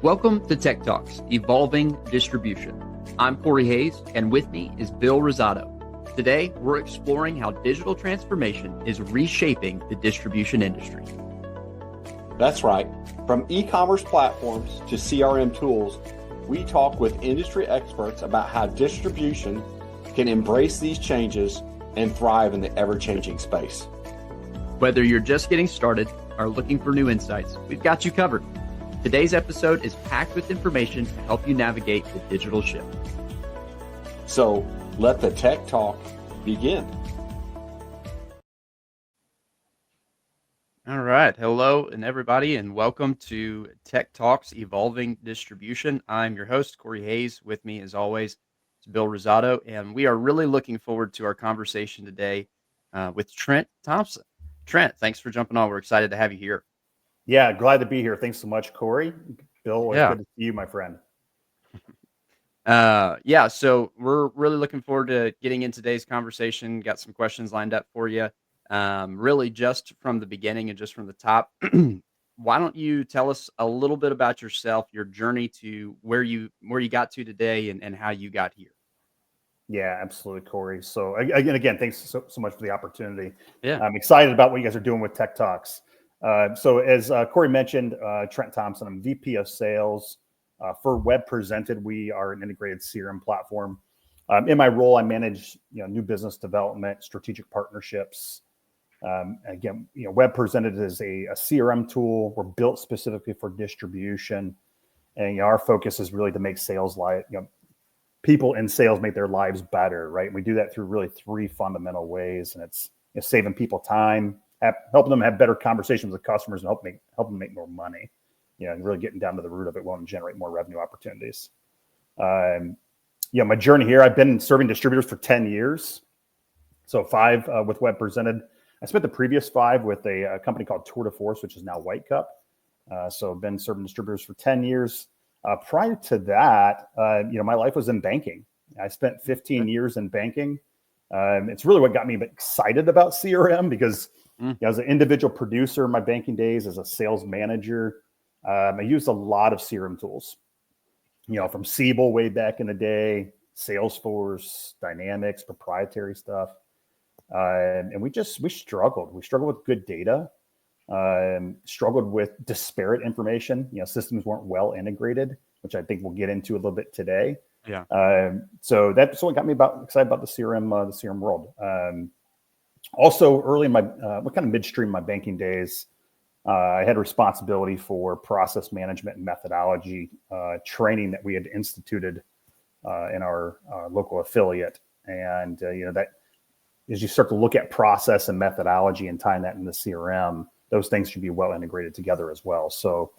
Welcome to Tech Talks, Evolving Distribution. I'm Corey Hayes, and with me is Bill Rosado. Today, we're exploring how digital transformation is reshaping the distribution industry. That's right. From e-commerce platforms to CRM tools, we talk with industry experts about how distribution can embrace these changes and thrive in the ever-changing space. Whether you're just getting started or looking for new insights, we've got you covered. Today's episode is packed with information to help you navigate the digital shift. So let the tech talk begin. All right. Hello, and everybody, and welcome to Tech Talks Evolving Distribution. I'm your host, Corey Hayes. With me, as always, is Bill Rosado, and we are really looking forward to our conversation today with Trent Thompson. Trent, thanks for jumping on. We're excited to have you here. Yeah, glad to be here. Thanks so much, Corey. Bill, it's good to see you, my friend. So we're really looking forward to getting in today's conversation. Got some questions lined up for you. Really just from the beginning and just from the top. Why don't you tell us a little bit about yourself, your journey to where you got to today and how you got here? Yeah, absolutely, Corey. So again, thanks so much for the opportunity. Yeah. I'm excited about what you guys are doing with Tech Talks. So as Corey mentioned, Trent Thompson, I'm VP of Sales for WebPresented. We are an integrated CRM platform. In my role, I manage new business development, strategic partnerships. Again, WebPresented is a CRM tool. We're built specifically for distribution, and our focus is really to make sales people in sales make their lives better, right? And we do that through really three fundamental ways, and it's saving people time, helping them have better conversations with customers, and help them make more money. And really getting down to the root of it, wanting to generate more revenue opportunities. My journey here, I've been serving distributors for 10 years. So 5 with WebPresented. I spent the previous 5 with a company called Tour de Force, which is now White Cup. So I've been serving distributors for 10 years. Prior to that, my life was in banking. I spent 15 years in banking. It's really what got me excited about CRM because as an individual producer in my banking days, as a sales manager, I used a lot of CRM tools, from Siebel way back in the day, Salesforce, Dynamics, proprietary stuff. And we struggled. We struggled with good data, struggled with disparate information. Systems weren't well integrated, which I think we'll get into a little bit today. Yeah. So that's what got me excited about the CRM world. Also, early in kind of midstream in my banking days, I had responsibility for process management and methodology training that we had instituted in our local affiliate. And that as you start to look at process and methodology and tying that into CRM, those things should be well integrated together as well. So,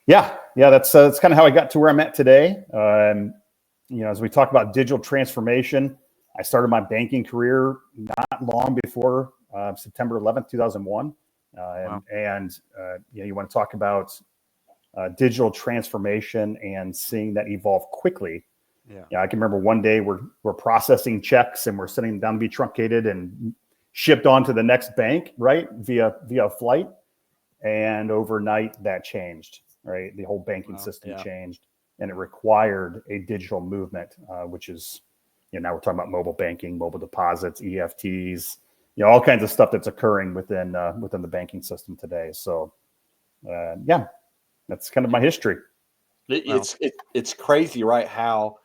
that's kind of how I got to where I'm at today. As we talk about digital transformation, I started my banking career not long before September 11th, 2001. Wow. You want to talk about digital transformation and seeing that evolve quickly. Yeah, I can remember one day we're processing checks and we're sending them down to be truncated and shipped on to the next bank, right, via flight. And overnight that changed, right? The whole banking system changed, and it required a digital movement, which is, now we're talking about mobile banking, mobile deposits, EFTs, all kinds of stuff that's occurring within the banking system today. So, that's kind of my history. It's crazy, right? How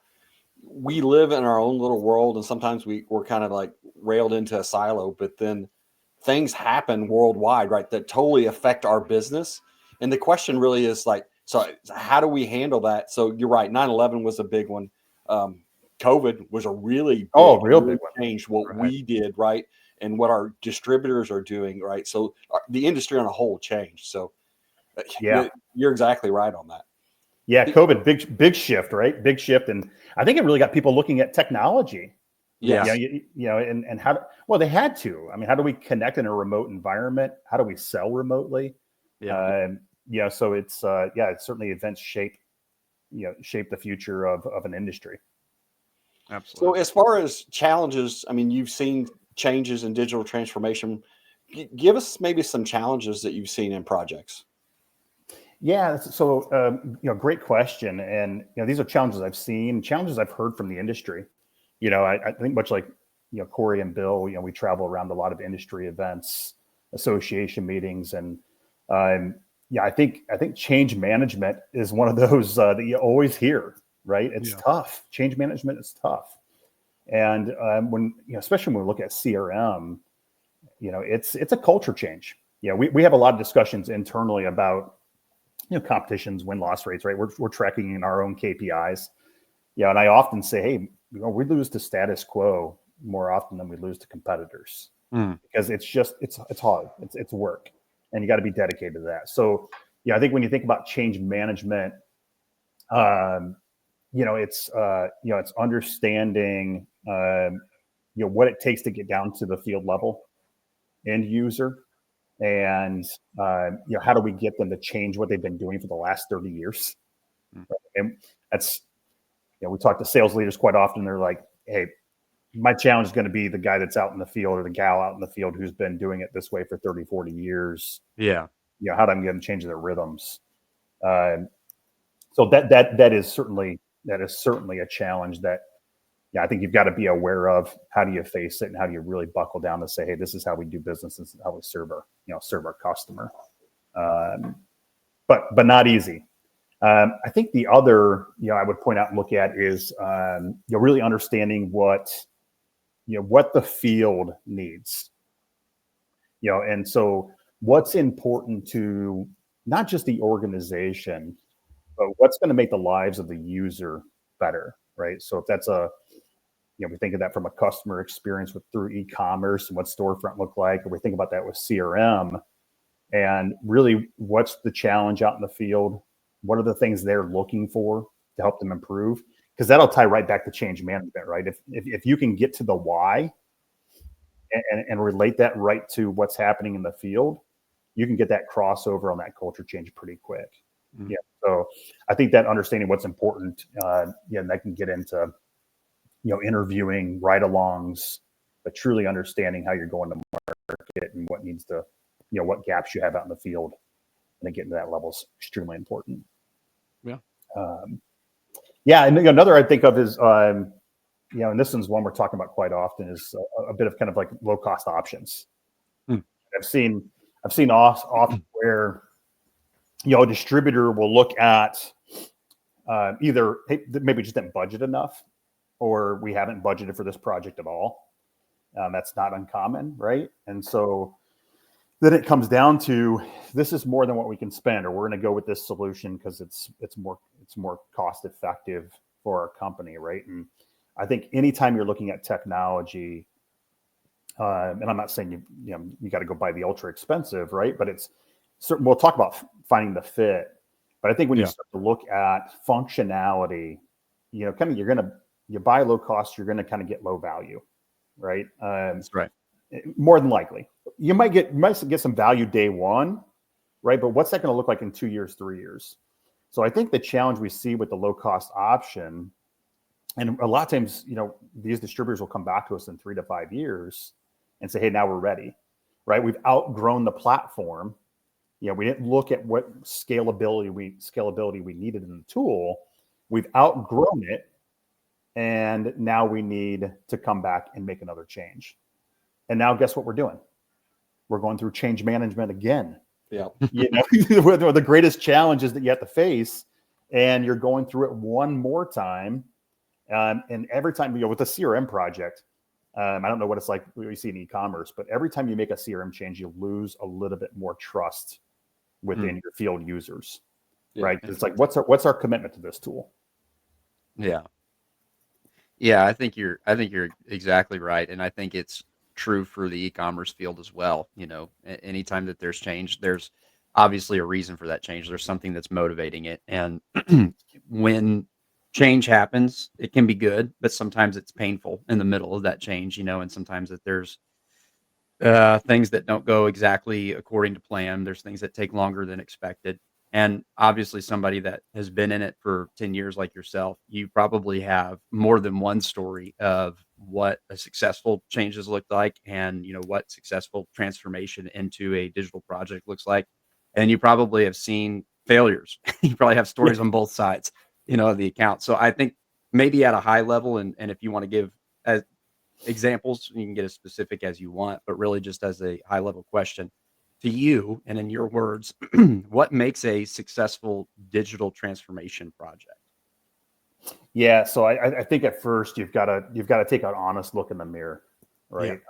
we live in our own little world, and sometimes we're kind of like railed into a silo, but then things happen worldwide, right, that totally affect our business. And the question really is so how do we handle that? So you're right. 9/11 was a big one. COVID was a really real big one. Changed what we did, right, and what our distributors are doing, right. So the industry on a whole changed. So you're exactly right on that. Yeah, COVID, big shift, right? Big shift, and I think it really got people looking at technology. Yes. And how? Well, they had to. I mean, how do we connect in a remote environment? How do we sell remotely? So it's certainly events shape the future of an industry. Absolutely. So as far as challenges, I mean, you've seen changes in digital transformation. Give us maybe some challenges that you've seen in projects. Yeah. So, great question. And, these are challenges I've seen, challenges I've heard from the industry. I think much like, Corey and Bill, we travel around a lot of industry events, association meetings. And, I think change management is one of those that you always hear, right? It's tough. Change management is tough. And when, especially when we look at CRM, it's a culture change. We have a lot of discussions internally about, competitions, win-loss rates, right? We're tracking in our own KPIs. And I often say, hey, we lose to status quo more often than we lose to competitors because it's hard. It's work, and you got to be dedicated to that. So, I think when you think about change management, it's understanding, what it takes to get down to the field level end user. And, how do we get them to change what they've been doing for the last 30 years? And that's, we talk to sales leaders quite often. They're like, hey, my challenge is going to be the guy that's out in the field or the gal out in the field who's been doing it this way for 30, 40 years. Yeah. How do I get them to change their rhythms? So that is certainly a challenge that, I think you've got to be aware of. How do you face it, and how do you really buckle down to say, hey, this is how we do business. This is how we serve our customer. But not easy. I think the other, I would point out and look at is, really understanding what the field needs. And so what's important to not just the organization, but what's going to make the lives of the user better, right? So if that's we think of that from a customer experience through e-commerce and what storefront look like, or we think about that with CRM, and really what's the challenge out in the field? What are the things they're looking for to help them improve? Because that'll tie right back to change management, right? If you can get to the why and relate that right to what's happening in the field, you can get that crossover on that culture change pretty quick. Mm-hmm. So I think that understanding what's important, and that can get into interviewing ride-alongs, but truly understanding how you're going to market and what needs to, what gaps you have out in the field, and then getting to that level is extremely important. Yeah. And another I think of is, and this one's one we're talking about quite often, is a bit of kind of like low-cost options. I've seen often where, a distributor will look at either, hey, maybe just didn't budget enough, or we haven't budgeted for this project at all. That's not uncommon, right? And so then it comes down to, this is more than what we can spend, or we're going to go with this solution because it's more cost effective for our company, right? And I think anytime you're looking at technology, and I'm not saying you got to go buy the ultra expensive, right? But it's certain. We'll talk about finding the fit, but I think when you start to look at functionality, kind of you buy low cost, you're going to kind of get low value, right? That's right. More than likely, you might get some value day one, right? But what's that going to look like in 2 years, 3 years? So I think the challenge we see with the low cost option, and a lot of times, these distributors will come back to us in 3 to 5 years and say, hey, now we're ready, right? We've outgrown the platform. We didn't look at what scalability we needed in the tool. We've outgrown it. And now we need to come back and make another change. And now guess what we're doing? We're going through change management again. Yeah. One of the greatest challenges that you have to face, and you're going through it one more time. And every time with a CRM project, I don't know what it's like what you see in e-commerce, but every time you make a CRM change, you lose a little bit more trust within your field users, right? It's like, what's our commitment to this tool? Yeah. Yeah, I think you're exactly right, and I think it's true for the e-commerce field as well. Anytime that there's change, there's obviously a reason for that change. There's something that's motivating it, and when change happens, it can be good, but sometimes it's painful in the middle of that change. And sometimes that there's things that don't go exactly according to plan. There's things that take longer than expected. And obviously somebody that has been in it for 10 years like yourself, you probably have more than one story of what a successful change has looked like, and what successful transformation into a digital project looks like. And you probably have seen failures. You probably have stories on both sides, of the account. So I think maybe at a high level, and if you want to give examples, you can get as specific as you want, but really just as a high level question to you, and in your words, what makes a successful digital transformation project? Yeah, so I think at first you've got to take an honest look in the mirror, right?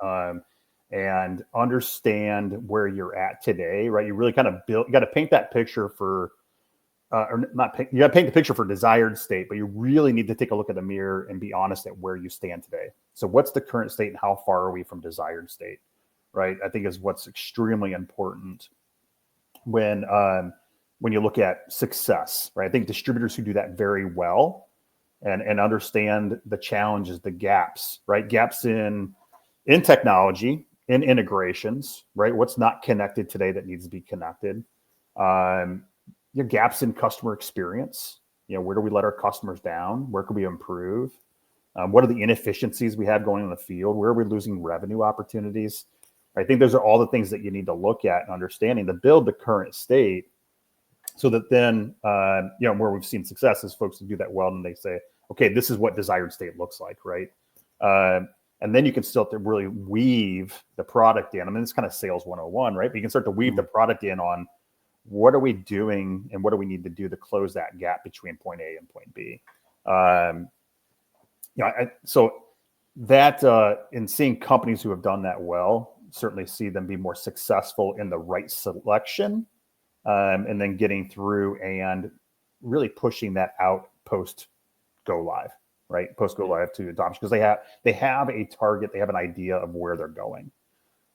And understand where you're at today, right? You really kind of you got to paint that picture for, or not paint, you got to paint the picture for desired state, but you really need to take a look at the mirror and be honest at where you stand today. So what's the current state and how far are we from desired state, right? I think is what's extremely important when you look at success, right? I think distributors who do that very well and understand the challenges, the gaps, right? Gaps in technology, in integrations, right? What's not connected today that needs to be connected. Your gaps in customer experience. Where do we let our customers down? Where can we improve? What are the inefficiencies we have going in the field? Where are we losing revenue opportunities? I think those are all the things that you need to look at and understanding to build the current state, so that then, where we've seen success is folks who do that well, and they say, okay, this is what desired state looks like, right? And then you can start to really weave the product in. I mean, it's kind of sales 101, right? But you can start to weave the product in on what are we doing and what do we need to do to close that gap between point A and point B. So that in seeing companies who have done that well, certainly see them be more successful in the right selection, and then getting through and really pushing that out post go live. Right, post go live to adoption, because they have a target, they have an idea of where they're going.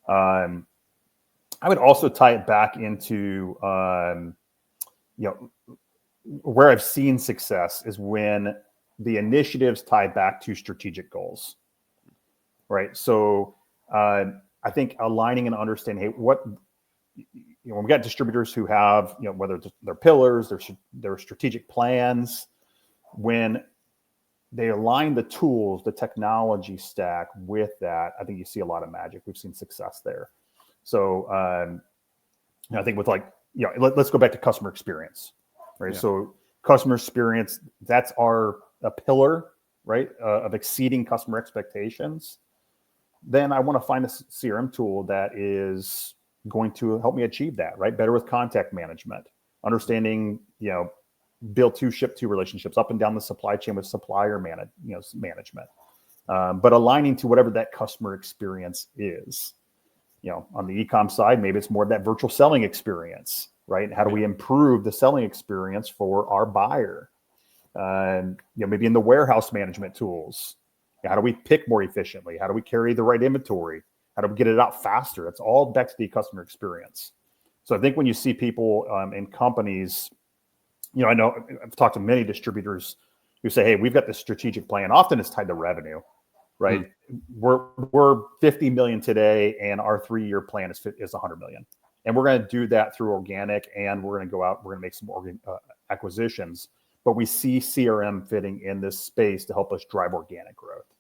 I would also tie it back into where I've seen success is when the initiatives tie back to strategic goals. Right, so I think aligning and understanding, hey, when we got distributors who have whether they're pillars, their strategic plans, when they align the tools, the technology stack with that, I think you see a lot of magic. We've seen success there. So I think with let's go back to customer experience, right? Yeah. So customer experience, that's a pillar, right, of exceeding customer expectations. Then I want to find a CRM tool that is going to help me achieve that, right? Better with contact management, understanding, build to, ship to relationships up and down the supply chain with supplier management, but aligning to whatever that customer experience is. On the e-com side, maybe it's more of that virtual selling experience, right? How do we improve the selling experience for our buyer? Maybe in the warehouse management tools, how do we pick more efficiently? How do we carry the right inventory? How do we get it out faster? It's all back to the customer experience. So I think when you see people in companies, I know I've talked to many distributors who say, hey, we've got this strategic plan. Often it's tied to revenue, right? We're 50 million today, and our 3-year plan is 100 million. And we're going to do that through organic, and we're going to go out, we're going to make some acquisitions. But we see CRM fitting in this space to help us drive organic growth,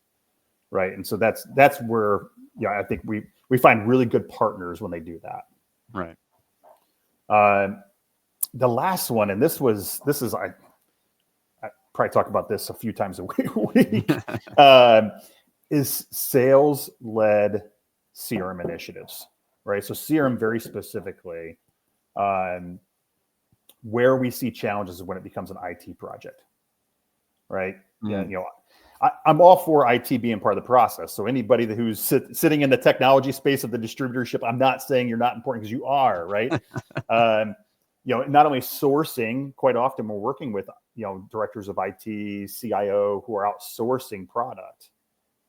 right? And so that's where I think we find really good partners when they do that. Right. The last one, and this is I probably talk about this a few times a week, is sales-led CRM initiatives, right? So CRM very specifically, where we see challenges is when it becomes an IT project, right? Yeah, I'm all for IT being part of the process. So anybody who's sitting in the technology space of the distributorship, I'm not saying you're not important, because you are, right? Not only sourcing, quite often we're working with, directors of IT, CIO who are outsourcing product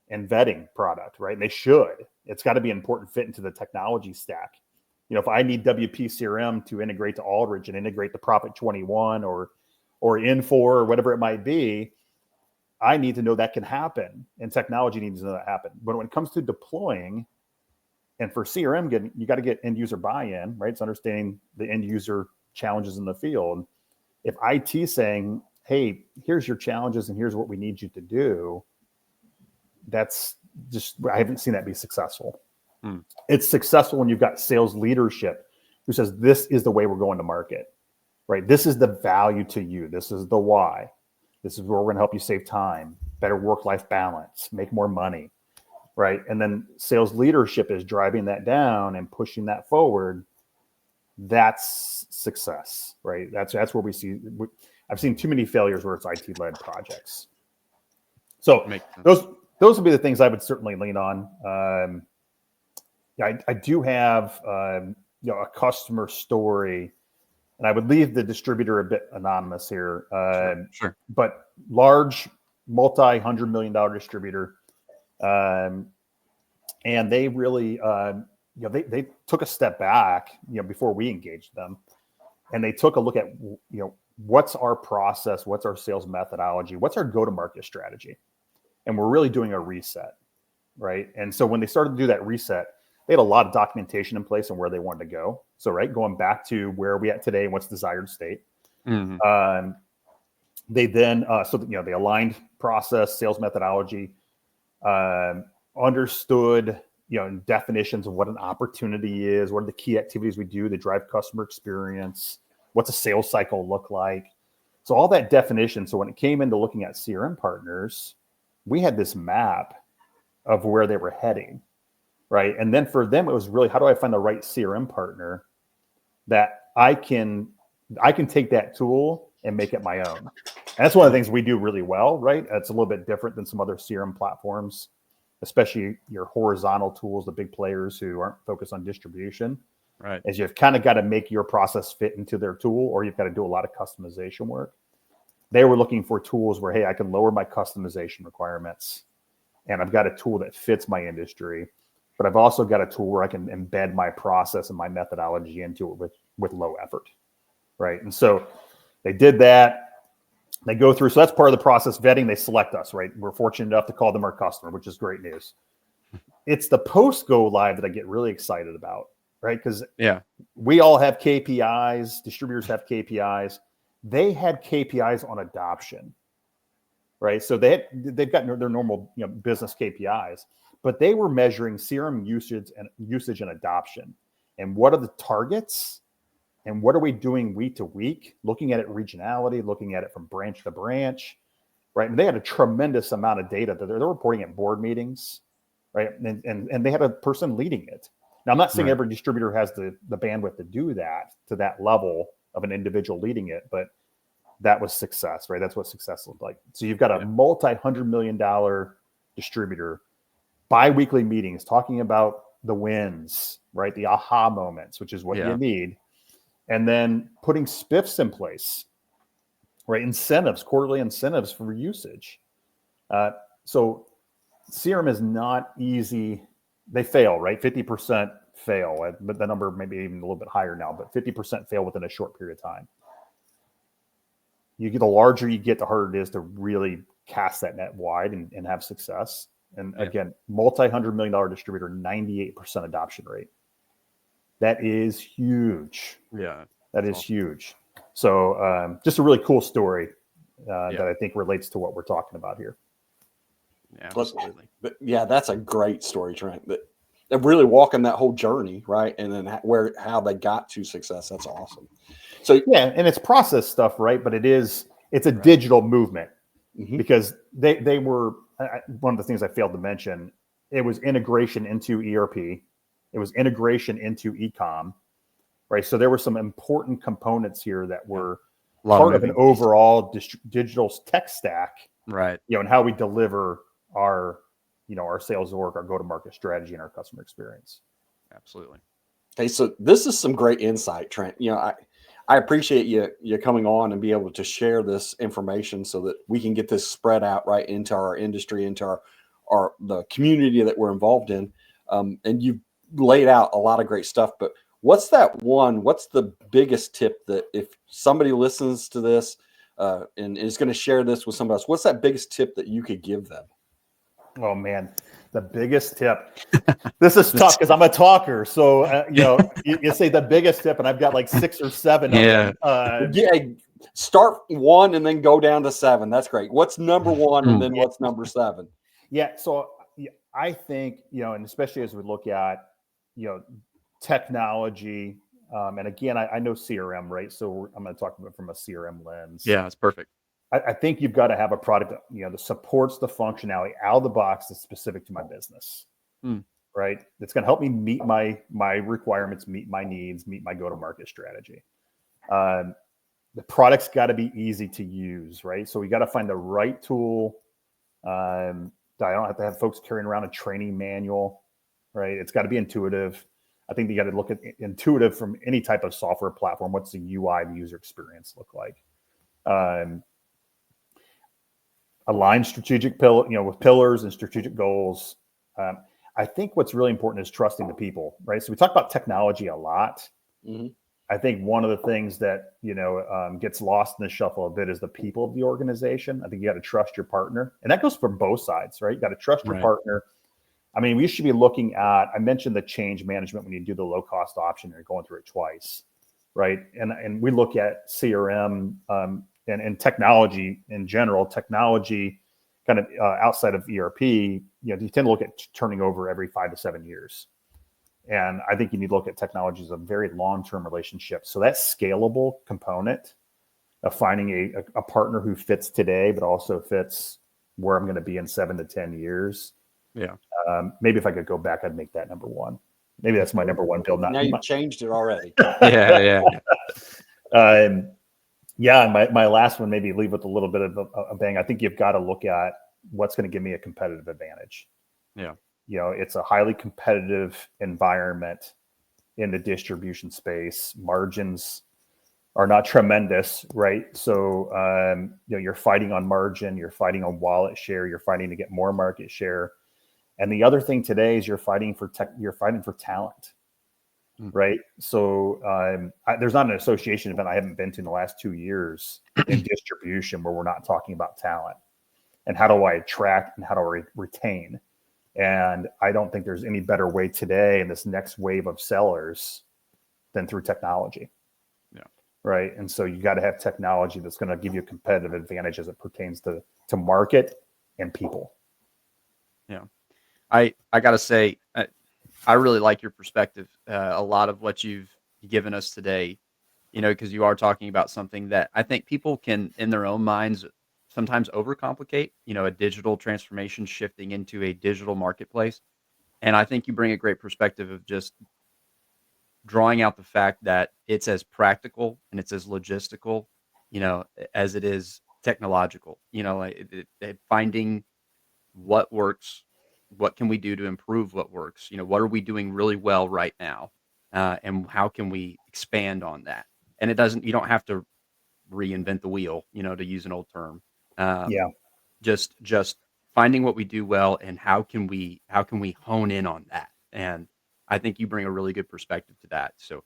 and vetting product, right? And they should. It's got to be an important fit into the technology stack. If I need WP CRM to integrate to Aldridge and integrate to Profit 21 or Infor or whatever it might be, I need to know that can happen, and technology needs to know that happen. But when it comes to deploying, and for CRM, you got to get end user buy-in, right? It's understanding the end user challenges in the field. If IT saying, hey, here's your challenges and here's what we need you to do, that's just, I haven't seen that be successful. It's successful when you've got sales leadership who says, this is the way we're going to market. right? This is the value to you. This is the why. This is where we're going to help you save time, better work-life balance, make more money, right? And then sales leadership is driving that down and pushing that forward. That's success, right? That's where we see. I've seen too many failures where it's IT-led projects. So those would be the things I would certainly lean on. I do have a customer story, and I would leave the distributor a bit anonymous here. Sure. But large, multi-$100 million distributor, and they really, they took a step back, before we engaged them, and they took a look at, what's our process, what's our sales methodology, what's our go-to-market strategy, and we're really doing a reset, right? And so when they started to do that reset, they had a lot of documentation in place on where they wanted to go. So, right, going back to where we at today and what's desired state. Mm-hmm. They then, they aligned process, sales methodology, understood, definitions of what an opportunity is, what are the key activities we do to drive customer experience, what's a sales cycle look like. So all that definition. So when it came into looking at CRM partners, we had this map of where they were heading, right? And then for them, it was really, how do I find the right CRM partner that I can take that tool and make it my own? And that's one of the things we do really well, right? It's a little bit different than some other CRM platforms, especially your horizontal tools, the big players who aren't focused on distribution. Right. Is you've kind of got to make your process fit into their tool, or you've got to do a lot of customization work. They were looking for tools where, hey, I can lower my customization requirements, and I've got a tool that fits my industry, but I've also got a tool where I can embed my process and my methodology into it with low effort, right? And so they did that. They go through, so that's part of the process vetting. They select us, right? We're fortunate enough to call them our customer, which is great news. It's the post go live that I get really excited about, right? Because we all have KPIs, distributors have KPIs. They had KPIs on adoption, right? So they've got their normal business KPIs, but they were measuring CRM usage and adoption. And what are the targets? And what are we doing week to week? Looking at it regionality, looking at it from branch to branch, right? And they had a tremendous amount of data that they're reporting at board meetings, right? And they had a person leading it. Now, I'm not saying every distributor has the bandwidth to do that to that level of an individual leading it, but that was success, right? That's what success looked like. So you've got a multi-$100 million distributor, bi-weekly meetings, talking about the wins, right? The aha moments, which is what you need. And then putting spiffs in place, right? Incentives, quarterly incentives for usage. So CRM is not easy. They fail, right? 50% fail, but the number maybe even a little bit higher now, but 50% fail within a short period of time. You get, the larger you get, the harder it is to really cast that net wide and have success. And again, multi-$100 million distributor, 98% adoption rate. That is huge. Yeah. That is huge. So just a really cool story that I think relates to what we're talking about here. Yeah, absolutely. But that's a great story, Trent. But really walking that whole journey, right? And then how they got to success. That's awesome. So and it's process stuff, right? But it's a digital movement because they were, one of the things I failed to mention, it was integration into ERP. It was integration into e-com, right? So there were some important components here that were part of an overall digital tech stack, right? And how we deliver our sales org, our go-to-market strategy, and our customer experience. Absolutely. Okay, so this is some great insight, Trent. I appreciate you coming on and be able to share this information so that we can get this spread out right into our industry, into the community that we're involved in. And you've laid out a lot of great stuff, but what's the biggest tip that if somebody listens to this and is going to share this with somebody else, what's that biggest tip that you could give them? Oh man, the biggest tip. This is tough because I'm a talker. So, you say the biggest tip and I've got like 6 or 7 of them. Start 1 and then go down to 7. That's great. What's number 1 and then what's number 7? Yeah. So I think, and especially as we look at, technology, and again, I know CRM, right? So I'm going to talk about it from a CRM lens. Yeah, it's perfect. I think you've got to have a product that supports the functionality out of the box that's specific to my business, right? It's going to help me meet my requirements, meet my needs, meet my go-to-market strategy. The product's got to be easy to use, right? So we got to find the right tool. I don't have to have folks carrying around a training manual, right? It's got to be intuitive. I think you got to look at intuitive from any type of software platform. What's the UI, the user experience look like? Align strategic with pillars and strategic goals. I think what's really important is trusting the people, right? So we talk about technology a lot. Mm-hmm. I think one of the things that gets lost in the shuffle a bit is the people of the organization. I think you got to trust your partner, and that goes for both sides, right? You got to trust your partner. I mean, we should be looking at. I mentioned the change management when you do the low cost option, and you're going through it twice, right? And we look at CRM and technology in general. Technology, kind of outside of ERP, you tend to look at turning over every 5 to 7 years. And I think you need to look at technology as a very long-term relationship. So that scalable component of finding a partner who fits today, but also fits where I'm going to be in 7 to 10 years. Yeah. Maybe if I could go back, I'd make that number one. Maybe that's my number one build. Now you've changed it already. Yeah. And my last one, maybe leave with a little bit of a bang. I think you've got to look at what's going to give me a competitive advantage. Yeah. It's a highly competitive environment in the distribution space. Margins are not tremendous, right? So, you're fighting on margin, you're fighting on wallet share, you're fighting to get more market share. And the other thing today is you're fighting for talent, right? So, there's not an association event I haven't been to in the last 2 years in distribution where we're not talking about talent and how do I attract and how do I retain. And I don't think there's any better way today in this next wave of sellers than through technology. Yeah. Right. And so you got to have technology that's going to give you a competitive advantage as it pertains to market and people. Yeah. I got to say, I really like your perspective. A lot of what you've given us today, because you are talking about something that I think people can, in their own minds, sometimes overcomplicate, a digital transformation shifting into a digital marketplace. And I think you bring a great perspective of just drawing out the fact that it's as practical and it's as logistical, as it is technological, finding what works, what can we do to improve what works, what are we doing really well right now, and how can we expand on that? And you don't have to reinvent the wheel, to use an old term. Just finding what we do well and how can we hone in on that. And I think you bring a really good perspective to that. So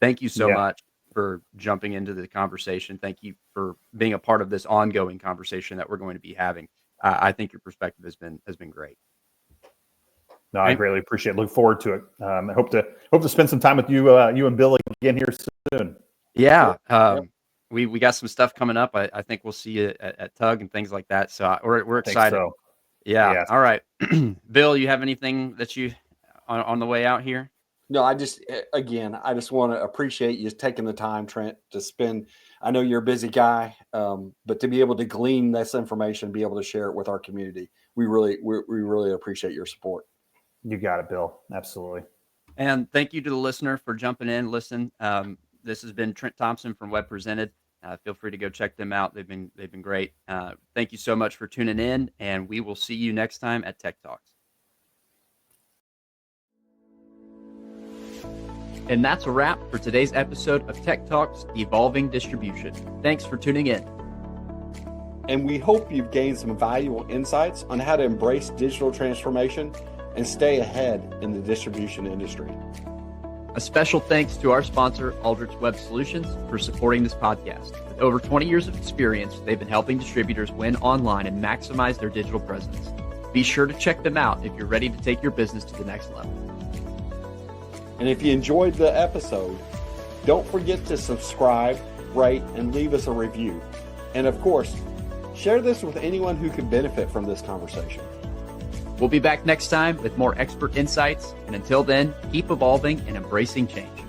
thank you so much for jumping into the conversation. Thank you for being a part of this ongoing conversation that we're going to be having. I think your perspective has been great. No, I greatly appreciate it. Look forward to it. I hope to spend some time with you and Billy again here soon. Yeah. We got some stuff coming up. I think we'll see you at Tug and things like that. So we're excited. So. Yeah. Yes. All right. Bill, you have anything that you on the way out here? No, I just want to appreciate you taking the time, Trent, to spend. I know you're a busy guy, but to be able to glean this information, be able to share it with our community, we really appreciate your support. You got it, Bill. Absolutely. And thank you to the listener for jumping in. Listen, this has been Trent Thompson from WebPresented. Feel free to go check them out. They've been great. Thank you so much for tuning in, and we will see you next time at Tech Talks. And that's a wrap for today's episode of Tech Talks Evolving Distribution. Thanks for tuning in. And we hope you've gained some valuable insights on how to embrace digital transformation and stay ahead in the distribution industry. A special thanks to our sponsor, Aldrich Web Solutions, for supporting this podcast. With over 20 years of experience, they've been helping distributors win online and maximize their digital presence. Be sure to check them out if you're ready to take your business to the next level. And if you enjoyed the episode, don't forget to subscribe, rate, and leave us a review. And of course, share this with anyone who could benefit from this conversation. We'll be back next time with more expert insights. And until then, keep evolving and embracing change.